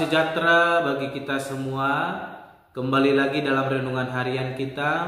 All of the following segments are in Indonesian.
sejahtera bagi kita semua. Kembali lagi dalam renungan harian kita.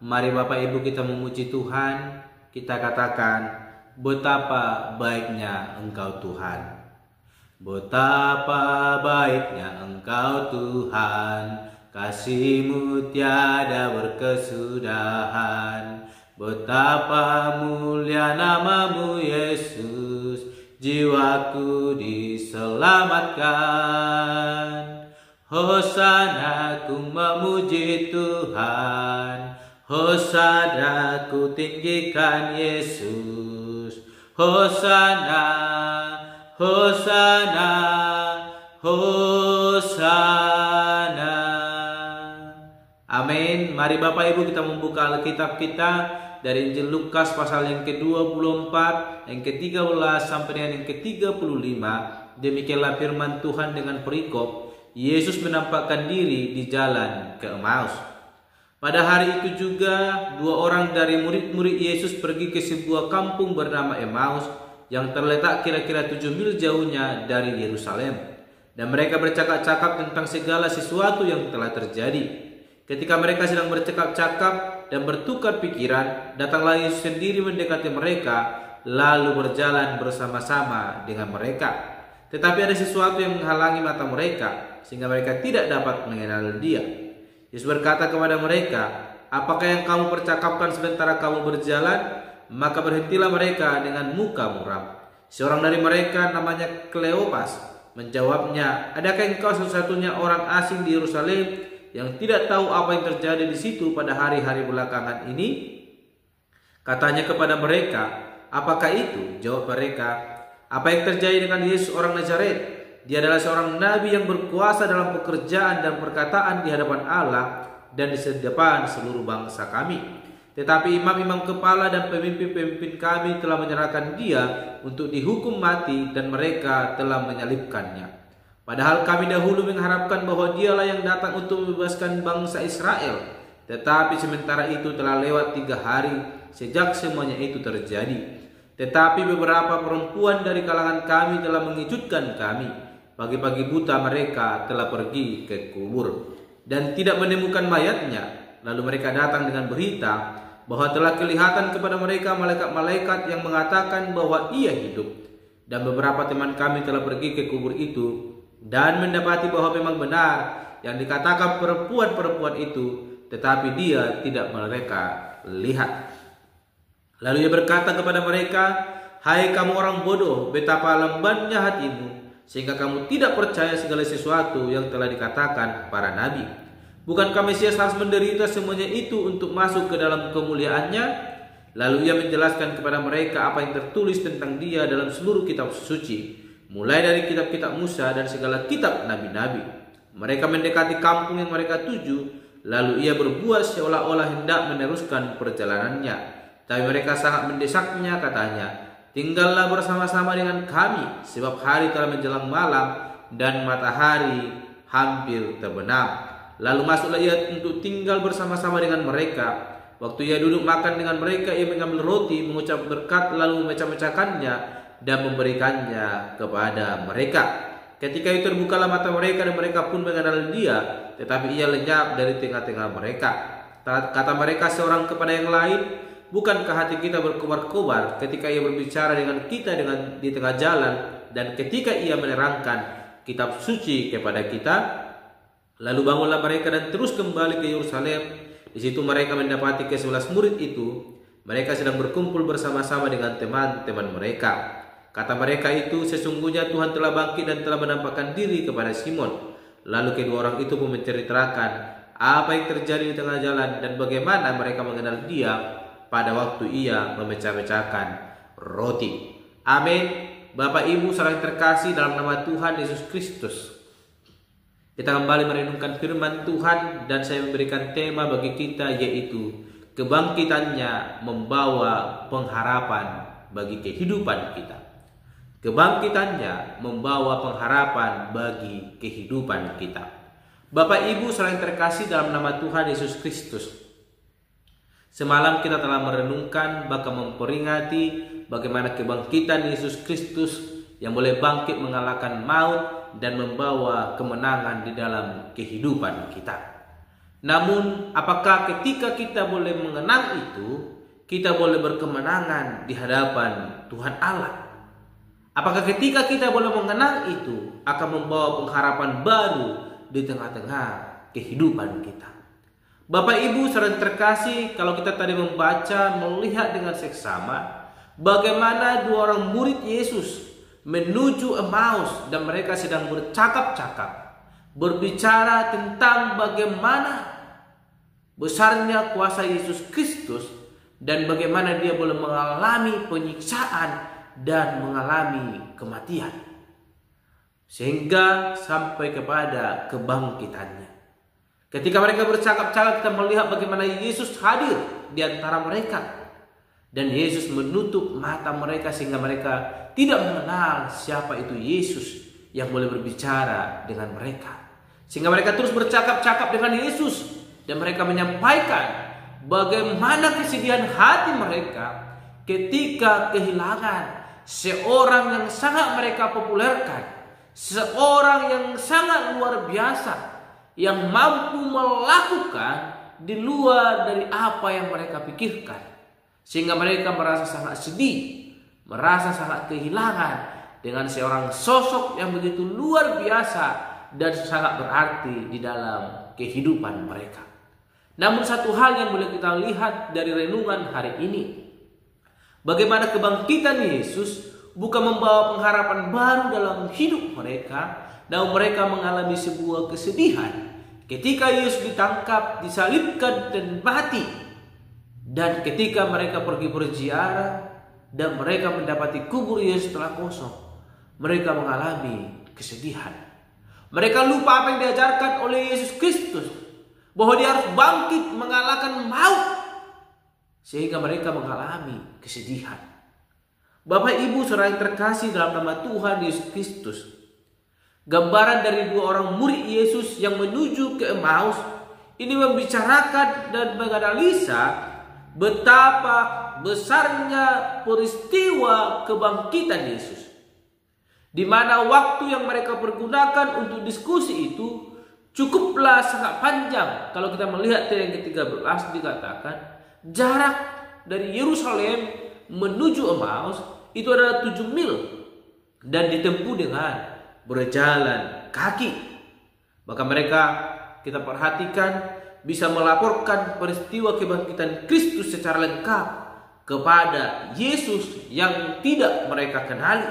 Mari Bapak Ibu kita memuji Tuhan. Kita katakan, betapa baiknya Engkau Tuhan. Betapa baiknya Engkau Tuhan, kasih-Mu tiada berkesudahan. Betapa mulia nama-Mu Yesus, jiwaku diselamatkan. Hosana ku memuji Tuhan, Hosana ku tinggikan Yesus. Hosana, Hosana, Hosana. Amin. Mari Bapak Ibu kita membuka Alkitab kita dari Injil Lukas pasal yang ke-24, yang ke-13 sampai dengan yang ke-35. Demikianlah firman Tuhan dengan perikop, Yesus menampakkan diri di jalan ke Emmaus. Pada hari itu juga dua orang dari murid-murid Yesus pergi ke sebuah kampung bernama Emmaus yang terletak kira-kira 7 mil jauhnya dari Yerusalem. Dan mereka bercakap-cakap tentang segala sesuatu yang telah terjadi. Ketika mereka sedang bercakap-cakap dan bertukar pikiran, datanglah Yesus sendiri mendekati mereka, lalu berjalan bersama-sama dengan mereka. Tetapi ada sesuatu yang menghalangi mata mereka, sehingga mereka tidak dapat mengenal Dia. Yesus berkata kepada mereka, apakah yang kamu percakapkan sementara kamu berjalan? Maka berhentilah mereka dengan muka muram. Seorang dari mereka namanya Kleopas menjawabnya, adakah engkau satu-satunya orang asing di Yerusalem yang tidak tahu apa yang terjadi di situ pada hari-hari belakangan ini? Katanya kepada mereka, apakah itu? Jawab mereka, apa yang terjadi dengan Yesus orang Nazaret? Dia adalah seorang nabi yang berkuasa dalam pekerjaan dan perkataan di hadapan Allah dan di depan seluruh bangsa kami. Tetapi imam-imam kepala dan pemimpin-pemimpin kami telah menyerahkan dia untuk dihukum mati dan mereka telah menyalibkannya. Padahal kami dahulu mengharapkan bahwa dialah yang datang untuk membebaskan bangsa Israel. Tetapi sementara itu telah lewat 3 hari sejak semuanya itu terjadi. Tetapi beberapa perempuan dari kalangan kami telah mengejutkan kami. Pagi-pagi buta mereka telah pergi ke kubur dan tidak menemukan mayatnya. Lalu mereka datang dengan berita bahwa telah kelihatan kepada mereka malaikat-malaikat yang mengatakan bahwa ia hidup. Dan beberapa teman kami telah pergi ke kubur itu dan mendapati bahwa memang benar yang dikatakan perempuan-perempuan itu, tetapi dia tidak mereka lihat. Lalu ia berkata kepada mereka, hai kamu orang bodoh, betapa lembannya hatimu, sehingga kamu tidak percaya segala sesuatu yang telah dikatakan para nabi. Bukankah Mesias harus menderita semuanya itu untuk masuk ke dalam kemuliaannya? Lalu ia menjelaskan kepada mereka apa yang tertulis tentang dia dalam seluruh kitab suci, mulai dari kitab-kitab Musa dan segala kitab nabi-nabi. Mereka mendekati kampung yang mereka tuju, lalu ia berbuat seolah-olah hendak meneruskan perjalanannya. Tapi mereka sangat mendesaknya, katanya, tinggallah bersama-sama dengan kami, sebab hari telah menjelang malam dan matahari hampir terbenam. Lalu masuklah ia untuk tinggal bersama-sama dengan mereka. Waktu ia duduk makan dengan mereka, ia mengambil roti, mengucap berkat, lalu memecah-mecahkannya dan memberikannya kepada mereka. Ketika itu terbukalah mata mereka dan mereka pun mengenal dia, tetapi ia lenyap dari tengah-tengah mereka. Kata mereka seorang kepada yang lain, bukankah hati kita berkobar-kobar ketika ia berbicara dengan kita di tengah jalan dan ketika ia menerangkan kitab suci kepada kita? Lalu bangunlah mereka dan terus kembali ke Yerusalem. Di situ mereka mendapati ke-11 murid itu. Mereka sedang berkumpul bersama-sama dengan teman-teman mereka. Kata mereka itu, sesungguhnya Tuhan telah bangkit dan telah menampakkan diri kepada Simon. Lalu kedua orang itu pun menceritakan apa yang terjadi di tengah jalan dan bagaimana mereka mengenal dia pada waktu ia memecah-mecahkan roti. Amin. Bapak Ibu saudara terkasih dalam nama Tuhan Yesus Kristus, kita kembali merenungkan firman Tuhan dan saya memberikan tema bagi kita, yaitu kebangkitannya membawa pengharapan bagi kehidupan kita. Kebangkitannya membawa pengharapan bagi kehidupan kita. Bapak Ibu saudara yang terkasih dalam nama Tuhan Yesus Kristus, semalam kita telah merenungkan bahkan memperingati bagaimana kebangkitan Yesus Kristus yang boleh bangkit mengalahkan maut dan membawa kemenangan di dalam kehidupan kita. Namun, apakah ketika kita boleh mengenang itu, kita boleh berkemenangan di hadapan Tuhan Allah? Apakah ketika kita boleh mengenang itu akan membawa pengharapan baru di tengah-tengah kehidupan kita? Bapak Ibu saudara terkasih, kalau kita tadi melihat dengan seksama bagaimana dua orang murid Yesus menuju Emmaus dan mereka sedang bercakap-cakap, berbicara tentang bagaimana besarnya kuasa Yesus Kristus dan bagaimana dia boleh mengalami penyiksaan dan mengalami kematian sehingga sampai kepada kebangkitannya. Ketika mereka bercakap-cakap, kita melihat bagaimana Yesus hadir di antara mereka dan Yesus menutup mata mereka sehingga mereka tidak mengenal siapa itu Yesus yang boleh berbicara dengan mereka. Sehingga mereka terus bercakap-cakap dengan Yesus dan mereka menyampaikan bagaimana kesedihan hati mereka ketika kehilangan seorang yang sangat mereka populerkan, seorang yang sangat luar biasa, yang mampu melakukan di luar dari apa yang mereka pikirkan. Sehingga mereka merasa sangat sedih, merasa sangat kehilangan dengan seorang sosok yang begitu luar biasa dan sangat berarti di dalam kehidupan mereka. Namun satu hal yang boleh kita lihat dari renungan hari ini, bagaimana kebangkitan Yesus bukan membawa pengharapan baru dalam hidup mereka, namun mereka mengalami sebuah kesedihan ketika Yesus ditangkap, disalibkan dan mati. Dan ketika mereka pergi berziarah dan mereka mendapati kubur Yesus telah kosong, mereka mengalami kesedihan. Mereka lupa apa yang diajarkan oleh Yesus Kristus, bahwa dia harus bangkit mengalahkan maut, sehingga mereka mengalami kesedihan. Bapak Ibu saudara yang terkasih dalam nama Tuhan Yesus Kristus, gambaran dari dua orang murid Yesus yang menuju ke Emmaus ini membicarakan dan menganalisa betapa besarnya peristiwa kebangkitan Yesus, di mana waktu yang mereka pergunakan untuk diskusi itu cukuplah sangat panjang. Kalau kita melihat yang ke-13 dikatakan jarak dari Yerusalem menuju Emmaus itu adalah 7 mil dan ditempuh dengan berjalan kaki. Maka mereka, kita perhatikan, bisa melaporkan peristiwa kebangkitan Kristus secara lengkap kepada Yesus yang tidak mereka kenali.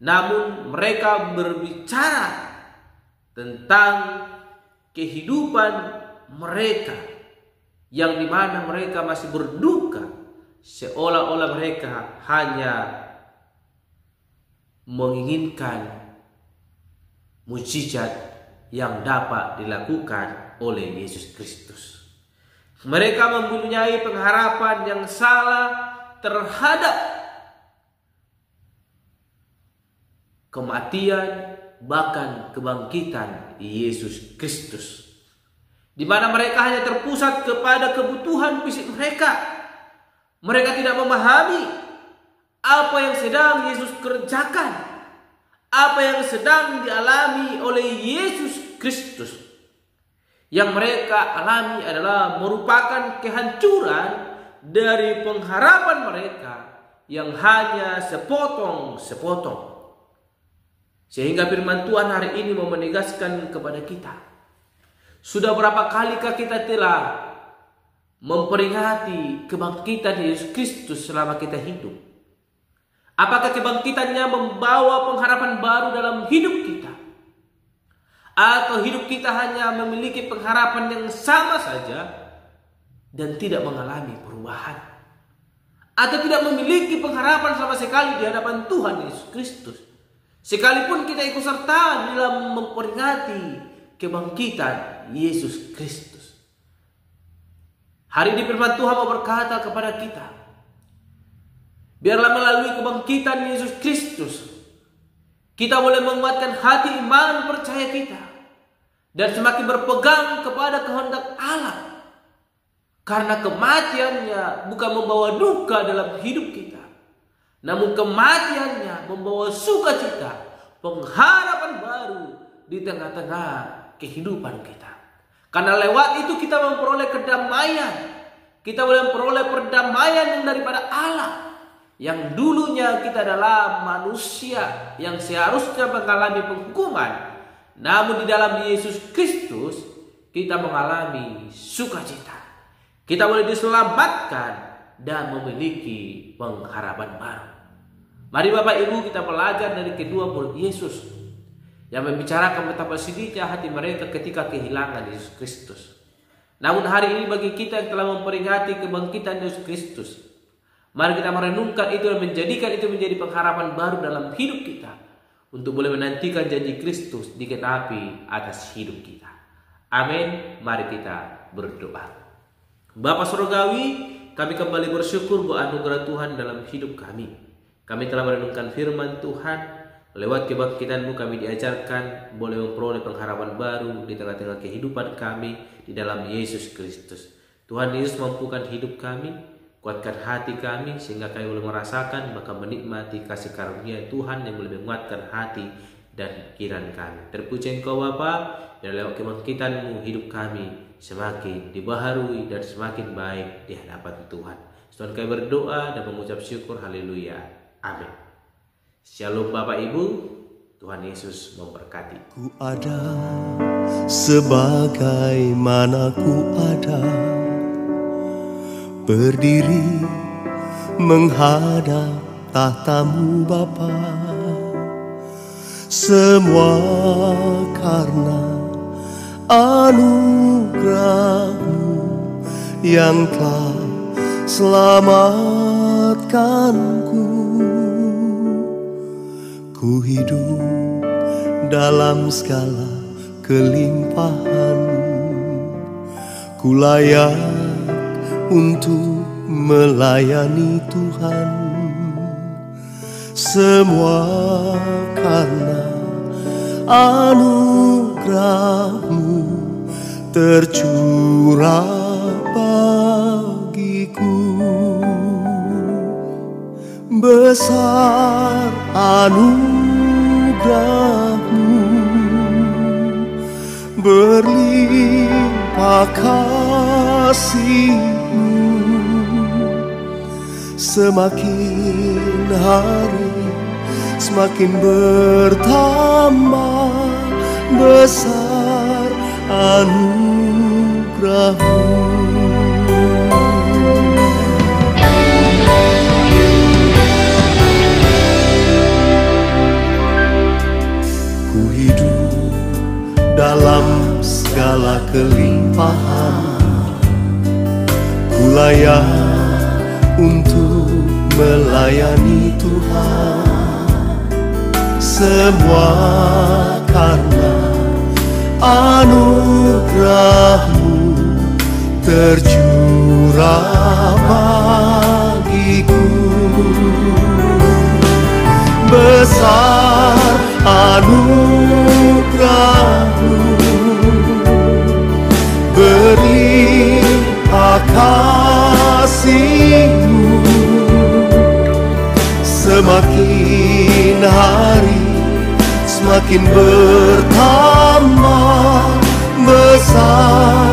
Namun mereka berbicara tentang kehidupan mereka yang dimana mereka masih berduka, seolah-olah mereka hanya menginginkan mujizat yang dapat dilakukan oleh Yesus Kristus. Mereka mempunyai pengharapan yang salah terhadap kematian bahkan kebangkitan Yesus Kristus, di mana mereka hanya terpusat kepada kebutuhan fisik mereka. Mereka tidak memahami apa yang sedang Yesus kerjakan, apa yang sedang dialami oleh Yesus Kristus. Yang mereka alami adalah merupakan kehancuran dari pengharapan mereka yang hanya sepotong-sepotong. Sehingga firman Tuhan hari ini mau menegaskan kepada kita, sudah berapa kalikah kita telah memperingati kebangkitan Yesus Kristus selama kita hidup? Apakah kebangkitannya membawa pengharapan baru dalam hidup kita? Atau hidup kita hanya memiliki pengharapan yang sama saja dan tidak mengalami perubahan? Atau tidak memiliki pengharapan sama sekali di hadapan Tuhan Yesus Kristus, sekalipun kita ikut serta dalam memperingati kebangkitan Yesus Kristus? Hari ini firman Tuhan mau berkata kepada kita, biarlah melalui kebangkitan Yesus Kristus kita boleh menguatkan hati iman percaya kita dan semakin berpegang kepada kehendak Allah. Karena kematiannya bukan membawa duka dalam hidup kita, namun kematiannya membawa sukacita, pengharapan baru di tengah-tengah kehidupan kita. Karena lewat itu kita memperoleh kedamaian. Kita boleh memperoleh perdamaian daripada Allah. Yang dulunya kita adalah manusia yang seharusnya mengalami penghukuman, namun di dalam Yesus Kristus kita mengalami sukacita. Kita boleh diselamatkan dan memiliki pengharapan baru. Mari Bapak Ibu kita belajar dari kedua murid Yesus yang membicarakan betapa sedihnya hati mereka ketika kehilangan Yesus Kristus. Namun hari ini bagi kita yang telah memperingati kebangkitan Yesus Kristus, mari kita merenungkan itu dan menjadikan itu menjadi pengharapan baru dalam hidup kita untuk boleh menantikan janji Kristus dikenapi atas hidup kita. Amin. Mari kita berdoa. Bapa Surgawi, kami kembali bersyukur buat anugerah Tuhan dalam hidup kami. Kami telah merenungkan firman Tuhan. Lewat kebangkitan-Mu kami diajarkan boleh memperoleh pengharapan baru di tengah-tengah kehidupan kami di dalam Yesus Kristus. Tuhan Yesus mampukan hidup kami, kuatkan hati kami sehingga kami boleh merasakan bahkan menikmati kasih karunia Tuhan yang boleh menguatkan hati dan pikiran kami. Terpuji Engkau Bapa, dan lewat kebangkitan-Mu hidup kami semakin dibaharui dan semakin baik di hadapan Tuhan. Tuhan kami berdoa dan mengucap syukur. Haleluya. Amin. Shalom Bapak Ibu, Tuhan Yesus memberkati. Ku ada sebagaimana ku ada, berdiri menghadap tahta-Mu Bapa. Semua karena anugerah-Mu yang telah selamatkanku. Ku hidup dalam segala kelimpahan, ku layak untuk melayani Tuhan. Semua karena anugerah-Mu tercurah bagiku. Besar anugerah-Mu, berlimpah kasih-Mu. Semakin hari semakin bertambah besar anugerah-Mu. Dalam segala kelimpahan, ku layak untuk melayani Tuhan. Semua karena anugerah-Mu tercurah bagiku. Besar anugerah-Mu, berlimpah kasih-Mu. Semakin hari semakin bertambah besar